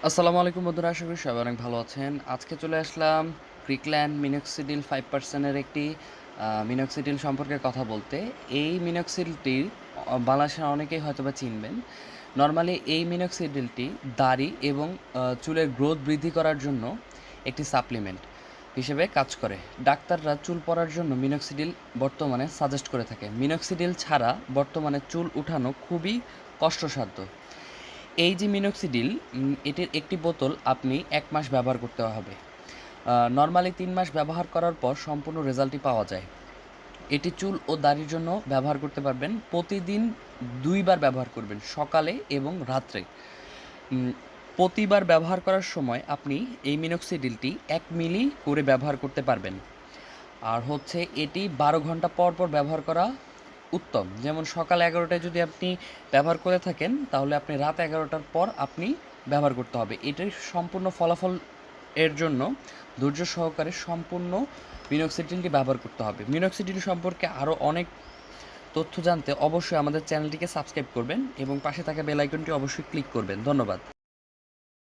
আসসালামু আলাইকুম বন্ধুরা, আশা করি সবাই অনেক ভালো আছেন। আজকে চলে আসলাম ক্রিকল্যান্ড মিনক্সিডিল 5% এর একটি মিনক্সিডিল সম্পর্কে কথা বলতে। এই মিনক্সিডিলটি বাংলাদেশের অনেকেই হয়তোবা চিনবেন। নরমালি এই মিনক্সিডিলটি দাড়ি এবং চুলের গ্রোথ বৃদ্ধি করার জন্য একটি সাপ্লিমেন্ট হিসেবে কাজ করে। ডাক্তাররা চুল পড়ার জন্য মিনক্সিডিল বর্তমানে সাজেস্ট করে থাকে। মিনক্সিডিল ছাড়া বর্তমানে চুল উঠানো খুবই কষ্টসাধ্য। এই যে মিনক্সিডিল এটির একটি বোতল আপনি ১ মাস ব্যবহার করতে হবে। নরমালি ৩ মাস ব্যবহার করার পর সম্পূর্ণ রেজাল্টই পাওয়া যায়। এটি চুল ও দাড়ির জন্য ব্যবহার করতে পারবেন। প্রতিদিন ২ বার ব্যবহার করবেন, সকালে এবং রাত্রে। উম প্রতিবার ব্যবহার করার সময় আপনি এই মিনক্সিডিলটি ১ মিলি করে ব্যবহার করতে পারবেন। আর হচ্ছে এটি ১২ ঘন্টা পর পর ব্যবহার করা উত্তম। যেমন সকাল ১১টায় যদি আপনি ব্যবহার করে থাকেন, তাহলে আপনি রাত ১১টার পর আপনি ব্যবহার করতে হবে। এটির সম্পূর্ণ ফলাফল এর জন্য ধৈর্য সহকারে সম্পূর্ণ মিনক্সিডিলটি ব্যবহার করতে হবে। মিনক্সিডিল সম্পর্কে আরও অনেক তথ্য জানতে অবশ্যই আমাদের চ্যানেলটিকে সাবস্ক্রাইব করবেন এবং পাশে থাকা বেল আইকনটি অবশ্যই ক্লিক করবেন। ধন্যবাদ।